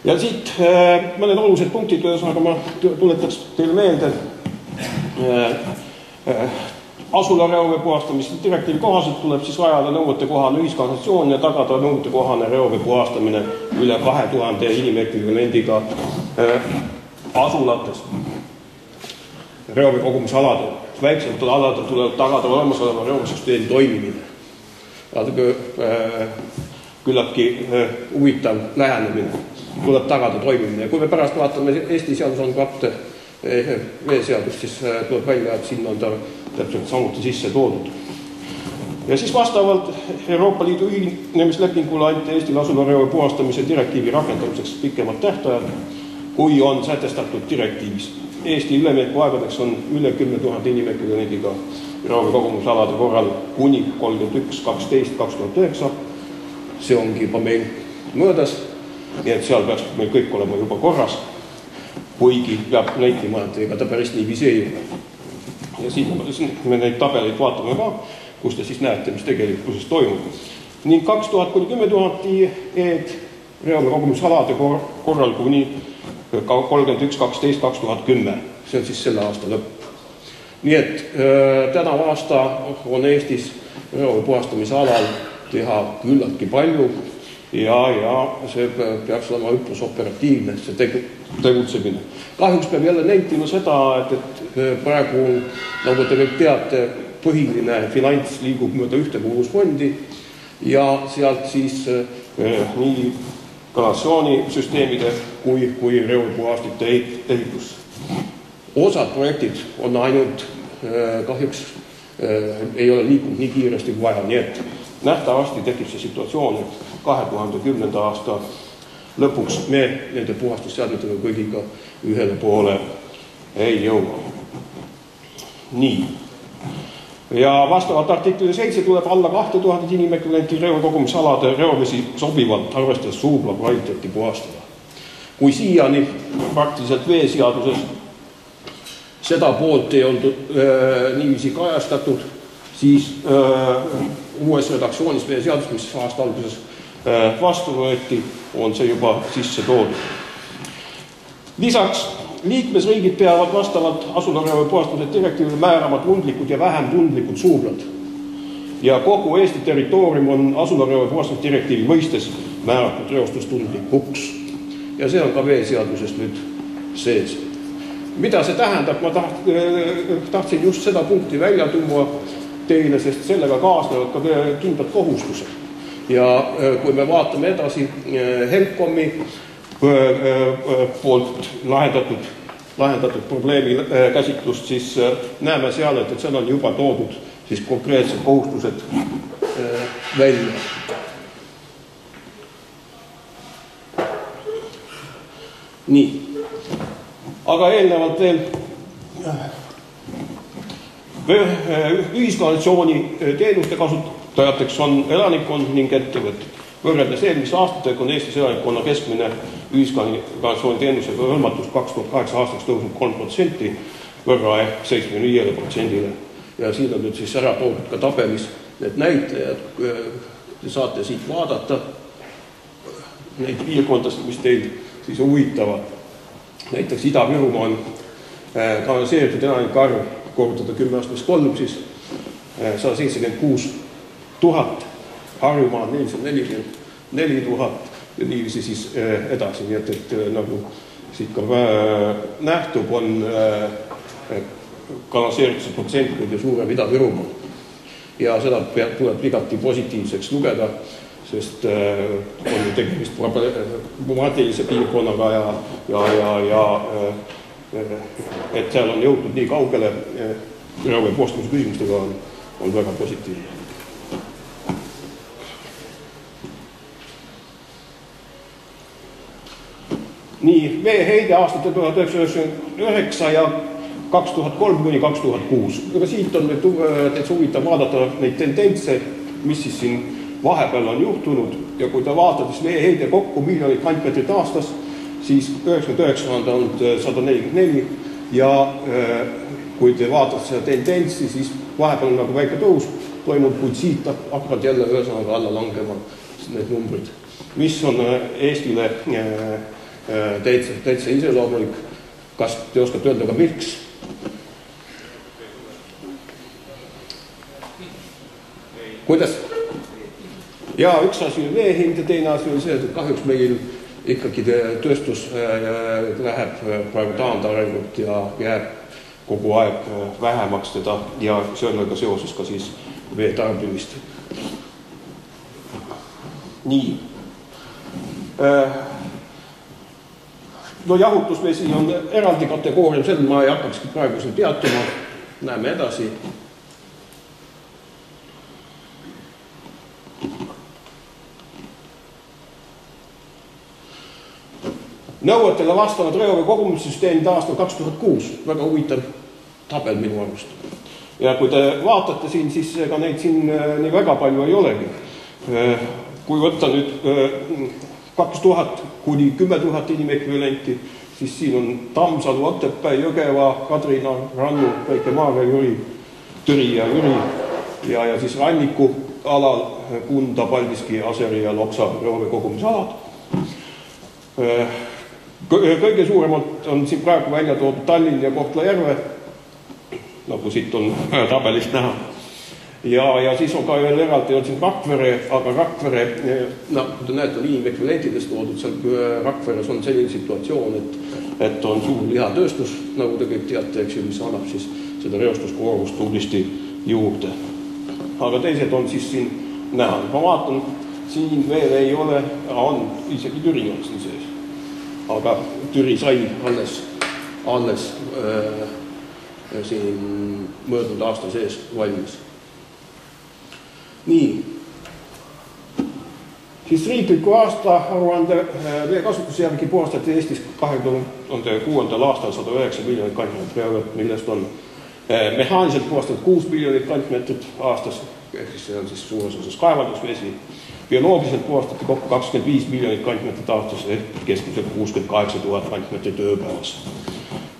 Ja siit mõned olulised punktid, aga ma tuletaks teile meelde. Asula reovee puhastamise direktiivi kohaselt tuleb siis rajada nõuetekohane ühiskanalisatsioon ja tagada nõuetekohane reovee puhastamine üle 2000 inimekvivalendiga asulates. Reovee kogumisaladel. Väiksematel aladel tuleb tagada olemasoleva reoveesüsteemi toimimine. Küllaltki huvitav lähenemine. Tuleb tagada toimimine. Ja kui me pärast vaatame Eesti seadusandluse veeseadust, siis tuleb välja, et siin on ta täpselt samuti sisse toodud. Ja siis vastavalt Euroopa Liidu ühinemislepingule anti Eestile asula reovee puhastamise direktiivi rakendamiseks pikemad tähtajad, kui on sätestatud direktiivis. Eesti üleminekuaegadeks on üle 10 000 inimekvivalendiga reovee kogumisalade korral kuni 31.12.2009. See ongi juba meil möödas, nii et seal peaks meil kõik olema juba korras, kuigi peab näitima, et ega ta päris nii viseerida. Ja siin me neid tabeleid vaatame ka, kus te siis näete, mis tegelikkuses toimub. Ning 2000–10 000 reovee kogumisalade korral kuni 31.12.2010. See on siis selle aasta lõpp. Nii et tänav aasta on Eestis reovee puhastamise alal teha küllaltki palju ja see peaks olema üpris operatiivne, see tegutsemine. Kahjuks peab jälle nentima seda, et praegu, nagu te kõik teate, põhiline finants liigub mööda ühtekuuluvusfondi ja sealt siis nii kanalisatsioonisüsteemide kui reoveepuhastite ehitus. Osad projektid on ainult kahjuks ei ole liikunud nii kiiresti kui vaja, nii et nähtavasti tekib see situatsioon, et 2010. aasta lõpuks me nende puhastusseadmetega kõigiga ühele poole ei jõua. Nii. Ja vastavalt artiklile 7 tuleb alla 2000 inimekvivalenti reovee kogumisalade reovesi sobivalt arvestades suubla kvaliteeti puhastada. Kui siiani praktiliselt veeseaduses seda poolt ei olnud niiviisi kajastatud, siis uues redaktsioonis veeseadus, mis aasta alguses vastu võeti, on see juba sisse toodud. Lisaks liikmesriigid peavad vastavalt asula reovee puhastamise direktiivile määrama tundlikud ja vähem tundlikud suublad. Ja kogu Eesti territoorium on asula reovee puhastamise direktiivi mõistes määratud reostustundlikuks. Ja see on ka veeseadusest nüüd sees. Mida see tähendab? Ma tahtsin just seda punkti välja tuua teile, sest sellega kaasnevad ka kindlad kohustused. Ja kui me vaatame edasi HELCOM-i poolt lahendatud probleemi käsitlust, siis näeme seal, et seal on juba toodud siis konkreetsed kohustused välja. Nii. Aga eelnevalt veel ühiskanalisatsiooni teenuste kasutajateks on elanikkond ning ettevõtted. Võrreldes eelmise aastatega on Eestis elanikkonna keskmine ühiskanalisatsiooni teenusega hõlmatus 2008 aastaks tõusnud 3% võrra ehk 75%. Ja siin on nüüd siis ära toodud ka tabelis need näitajad. Te saate siit vaadata neid piirkondast, mis teil siis huvitavad. Näiteks Ida-Virumaa on kanaliseeritud elanike arv korrutada 10 aastast 3, siis 176 000, Harjumaa 444 000 ja niiviisi siis edasi. Nii et nagu siit ka nähtub, on kanaliseerituse protsent kõige suurem Ida-Virumaa. Ja seda tuleb igati positiivseks lugeda, sest on tegemist problemaatilise piirkonnaga ja et seal on jõutud nii kaugele reovee puhastamise küsimustega on väga positiivne. Nii, veeheide aastate 1999 ja 2003 kuni 2006. Aga siit on täitsa huvitav vaadata neid tendentse, mis siis siin vahepeal on juhtunud. Ja kui te vaatate siis veeheide kokku miljonit kantmetrit aastas, siis 99 on 144 ja kui te vaatate seda tendentsi, siis vahepeal on nagu väike tõus toimub, kuid siit hakkavad jälle ühesõnaga alla langema need numbrid, mis on Eestile täitsa iseloomulik. Kas te oskate öelda ka miks? Kuidas? Jaa, üks asi on vee hind ja teine asi on see, et kahjuks meil ikkagi tööstus läheb praegu taandarengut ja jääb kogu aeg vähemaks teda ja sellega seoses ka siis vee tarbimist. Nii. No jahutusvesi on eraldi kategooria, sel ma ei hakkakski praegu siin peatuma. Näeme edasi. Nõuetele vastavad reovee kogumissüsteemid aastal 2006. Väga huvitav tabel minu arust. Ja kui te vaatate siin, siis ega neid siin nii väga palju ei olegi. Kui võtta nüüd 2000 kuni 10 000 inimekvivalenti, siis siin on Tammsalu, Otepää, Jõgeva, Kadrina, Rannu, Väike-Maarja, Jüri, Türi ja Jüri ja siis ranniku alal Kunda, Paldiski, Aseri ja Loksa reovee kogumisalad. Kõige suuremalt on siin praegu välja toodud Tallinn ja Kohtla-Järve, nagu siit on tabelist näha. Ja siis on ka veel eraldi on siin Rakvere, aga Rakvere, kui te näete, on inimekvivalentidest toodud, seal Rakveres on selline situatsioon, et on suur lihatööstus, nagu te kõik teate, mis annab siis seda reostuskoormust tublisti juurde. Aga teised on siis siin näha. Ma vaatan, siin veel ei ole, on isegi Türi on siin sees. Aga Türi sai alles siin möödunud aasta sees valmis. Nii. Siis riikliku aasta aruande veekasutuse järgi puhastati Eestis 2006. aastal 109 miljonit kantmeetrit, millest on mehaaniliselt puhastatud 6 miljonit kantmeetrit aastas, see on siis suures osas kaevandusvesi. Bioloogiliselt puhastati kokku 25 miljonit kantmeetrit aastas, keskmiselt 68 000 kantmeetrit ööpäevas.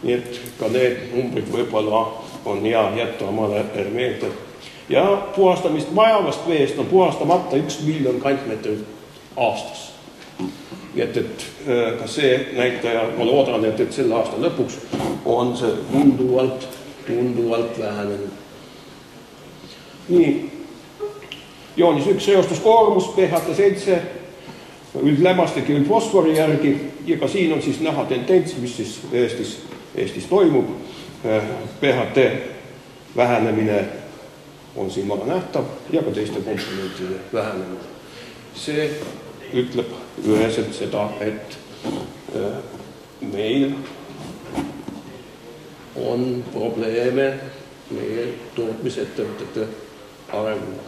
Nii et ka need numbrid võib-olla on hea jätta omale meelde. Ja puhastamist vajavast veest on puhastamata 1 miljon kantmeetrit aastas. Nii et ka see näitaja, ma loodan, et selle aasta lõpuks on see tunduvalt vähenenud. Nii. Joonis 1 reostuskoormus, pH7, üldlämmastik ja üldfosfori järgi ja ka siin on siis näha tendents, mis siis Eestis toimub. pH vähenemine on siin maga nähtav ja ka teiste komponentide vähenemine. See ütleb üheselt seda, et meil on probleeme meie tootmisettevõtete arenguga.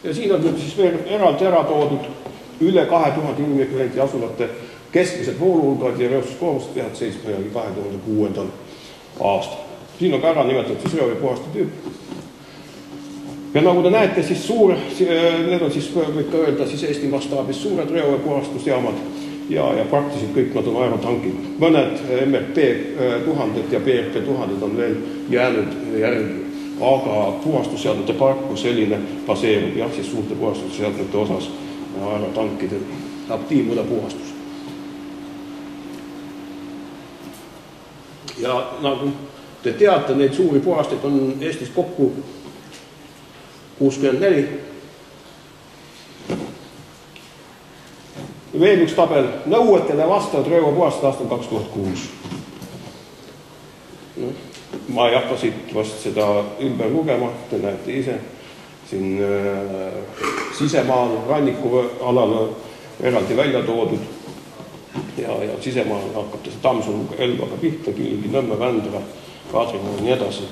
Ja siin on nüüd siis veel eraldi ära toodud üle 2000 inimekvivalenti asulate keskmised vooluhulgad ja reostuskoormust pH7 2006. aastal. Siin on ka ära nimetatud siis reovee puhaste tüüp. Ja nagu te näete, siis need on siis, võib ka öelda, siis Eesti mastaabis suured reovee puhastusjaamad ja praktiliselt kõik nad on aerotankid. Mõned MRP 1000 ja PRP 1000 on veel jäänud järgi. Aga puhastusseadmete park, kus selline baseerub, jah, siis suurte puhastusseadmete osas aerotankide aktiivmõõda puhastus. Ja nagu te teate, neid suuri puhasteid on Eestis kokku 64. Veel üks tabel, nõuetele vastavad reovee puhastused aastal 2006. Ma ei hakka siit vast seda ümber lugema, te näete ise. Siin sisemaal ranniku alal eraldi välja toodud ja sisemaal hakkab see Tammsalu Elvaga pihta, Kilingi, Nõmme, Vändra, Kadrina ja nii edasi.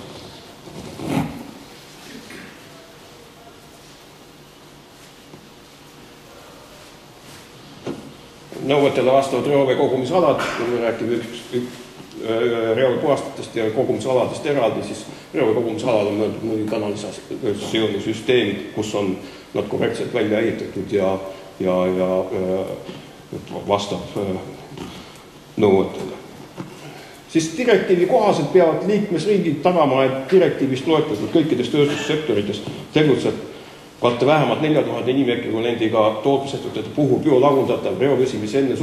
Nõuetele vastavad reovee kogumisalad, kui me räägime reovee puhastatest ja kogumisaladest eraldi, siis reovee kogumisalad on mõeldud muidu kanalisatsioonisüsteemid, kus on nad korrektselt välja ehitatud ja vastab nõuetele. Siis direktiivi kohaselt peavad liikmesriigid tagama, et direktiivist loetletud kõikides tööstussektorites tegutseb vähemalt 4000 inimekvivalendiga tootmisettevõtete puhul biolagundatav reovesi, mis enne